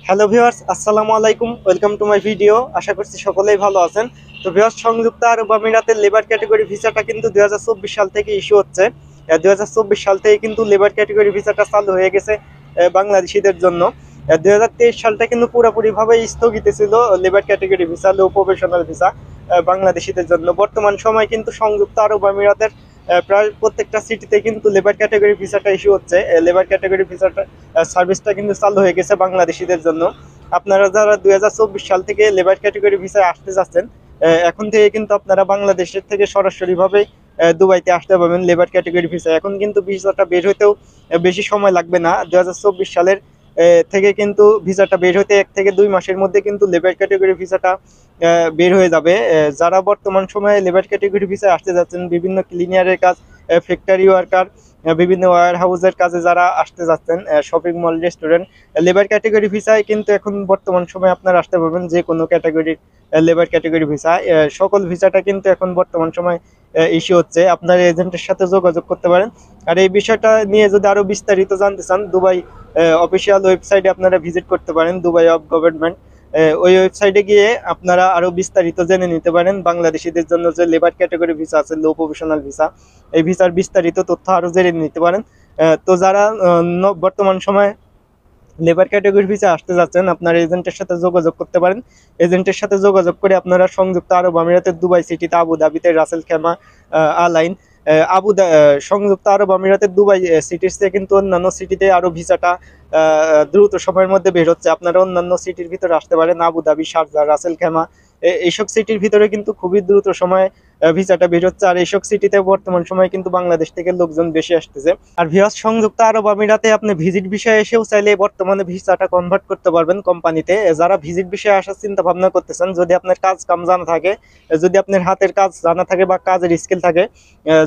Hello viewers, আসসালামু আলাইকুম। Welcome to my video. আশা করছি সকলেই ভালো আছেন। তো ভিউয়ার্স, সংযুক্ত আরব আমিরাতের লেবার ক্যাটাগরি ভিসাটা কিন্তু 2024 সাল থেকে ইস্যু হচ্ছে। 2024 সাল থেকে কিন্তু লেবার ক্যাটাগরি ভিসাটা চালু হয়ে গেছে বাংলাদেশিদের জন্য। 2023 সালটা কিন্তু পুরোপুরিভাবে স্থগিত ছিল লেবার ক্যাটাগরি ভিসা, লো প্রফেশনাল ভিসা বাংলাদেশিদের জন্য। বর্তমান সময় কিন্তু সংযুক্ত আরব আমিরাতের প্রায় প্রত্যেকটা সিটিতে কিন্তু লেবার ক্যাটাগরি ভিসাটা ইস্যু হচ্ছে। লেবার ক্যাটাগরি ভিসাটা সার্ভিসটা কিন্তু চালু হয়ে গেছে বাংলাদেশিদের জন্য। আপনারা যারা 2024 সাল থেকে লেবার ক্যাটাগরি ভিসায় আসতে যাচ্ছেন, এখন থেকে কিন্তু আপনারা বাংলাদেশের থেকে সরাসরিভাবে দুবাইতে আসতে পারবেন লেবার ক্যাটাগরি ভিসা। এখন কিন্তু ভিসাটা বের হতেও বেশি সময় লাগবে না। 2024 সালের থেকে কিন্তু ভিসাটা বের হতে 1 থেকে 2 মাসের মধ্যে কিন্তু লেবার ক্যাটাগরি ভিসাটা বের হয়ে যাবে। যারা বর্তমান সময়ে লেবার ক্যাটাগরি ভিসায় আসতে যাচ্ছেন, বিভিন্ন ক্লিনিয়ারের কাজ, ফ্যাক্টরি ওয়ার্কার, বিভিন্ন ওয়্যার হাউসের কাজে যারা আসতে যাচ্ছেন, shopping mall, restaurant, labour category ভিসায় কিন্তু এখন বর্তমান সময়ে আপনারা আসতে পারবেন যে কোনো ক্যাটাগরির লেবার ক্যাটাগরি ভিসা। সকল ভিসাটা কিন্তু এখন বর্তমান সময় ইস্যু হচ্ছে। আপনার এজেন্টের সাথে যোগাযোগ করতে পারেন। আর এই বিষয়টা নিয়ে যদি আরো বিস্তারিত জানতে চান, দুবাই অফিসিয়াল ওয়েবসাইটে আপনারা ভিজিট করতে পারেন, দুবাই অফ গভর্নমেন্ট। ওই ওয়েবসাইটে গিয়ে আপনারা আরো বিস্তারিত জেনে নিতে পারেন বাংলাদেশিদের জন্য যে লেবার ক্যাটাগরি ভিসা আছে, লো প্রফেশনাল ভিসা, এই ভিসার বিস্তারিত তথ্য আরো জেনে নিতে পারেন। তো যারা বর্তমান সময়ে লেবার ক্যাটাগরি ভিসা আসতে যাচ্ছেন, আপনার এজেন্টের সাথে যোগাযোগ করতে পারেন। এজেন্টের সাথে যোগাযোগ করে আপনারা সংযুক্ত আরব আমিরাতের দুবাই সিটিতে, আবুধাবিতে রাসেল খেমা আলাইন, সংযুক্ত আরব আমিরাতের দুবাই সিটির চেয়ে কিন্তু অন্যান্য সিটিতে আরো ভিসাটা দ্রুত সময়ের মধ্যে বের হচ্ছে। আপনারা অন্যান্য সিটির ভিতরে আসতে পারেন, আবুধাবি, শারজাহ, রাসেল খেমা, এইসব সিটির ভিতরে কিন্তু খুবই দ্রুত সময়ে ভিসাটা বের হচ্ছে। আর এইসব সিটিতে বর্তমান সময়ে কিন্তু বাংলাদেশ থেকে লোকজন বেশি আসতেছে। আর ভিউয়ার্স, সংযুক্ত আরব আমিরাতে আপনি ভিজিট বিষয়ে এসেও চাইলে বর্তমানে ভিসাটা কনভার্ট করতে পারবেন কোম্পানিতে। যারা ভিজিট বিষয়ে আসার চিন্তা ভাবনা করতেছেন, যদি আপনার কাজ কাম জানা থাকে, যদি আপনার হাতের কাজ জানা থাকে বা কাজের স্কিল থাকে,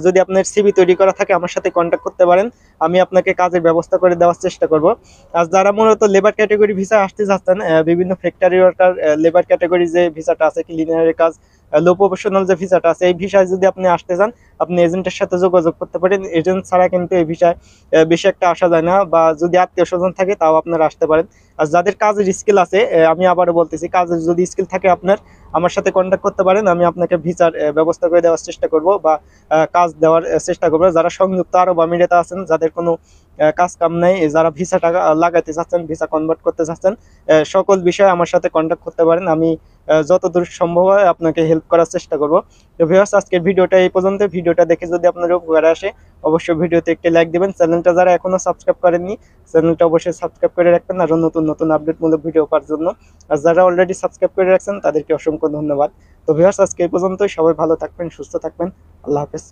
যদি আপনার সিভি তৈরি করা থাকে, আমার সাথে কন্ট্যাক্ট করতে পারেন। আমি আপনাকে কাজের ব্যবস্থা করে দেওয়ার চেষ্টা করব। আর যারা মূলত লেবার ক্যাটাগরি ভিসা আসতে যাচ্ছেন, বিভিন্ন ফ্যাক্টরি ওয়ার্কার লেবার ক্যাটাগরি যে ভিসাটা আছে, ক্লিনারের কাজ, লো প্রফেশনাল যে ভিসাটা আছে, এই ভিসায় যদি আপনি আসতে চান, আপনি এজেন্টের সাথে যোগাযোগ করতে পারেন। এজেন্ট ছাড়া কিন্তু এই ভিসায় বেশি একটা আসা যায় না, বা যদি আত্মীয় স্বজন থাকে তাও আপনারা আসতে পারেন। আর যাদের কাজের স্কিল আছে, আমি আবারও বলতেছি, কাজের যদি স্কিল থাকে আপনার, আমার সাথে কন্ট্যাক্ট করতে পারেন। আমি আপনাকে ভিসার ব্যবস্থা করে দেওয়ার চেষ্টা করব, বা কাজ দেওয়ার চেষ্টা করবো। যারা সংযুক্ত আরব আমিরাতে আছেন, যাদের কোনো কাজ কাম নেই, যারা ভিসাটা লাগাইতে চাচ্ছেন, ভিসা কনভার্ট করতে চাচ্ছেন, সকল বিষয়ে আমার সাথে কন্ট্যাক্ট করতে পারেন। আমি যতদূর সম্ভব হয় আপনাকে হেল্প করার চেষ্টা করব। তো ভিউয়ার্স, আজকের ভিডিওটা এই পর্যন্ত। ভিডিওটা দেখে যদি আপনার উপকার আসে, অবশ্যই ভিডিওতে একটি লাইক দিবেন। চ্যানেলটা যারা এখনো সাবস্ক্রাইব করেননি, চ্যানেলটা অবশ্যই সাবস্ক্রাইব করে রাখবেন আরো নতুন নতুন আপডেটমূলক ভিডিও পাওয়ার জন্য। আর যারা অলরেডি সাবস্ক্রাইব করে রাখছেন, তাদেরকে অসংখ্য ধন্যবাদ। তো ভিউয়ার্স, আজকে এই পর্যন্তই। সবাই ভালো থাকবেন, সুস্থ থাকবেন। আল্লাহ হাফেজ।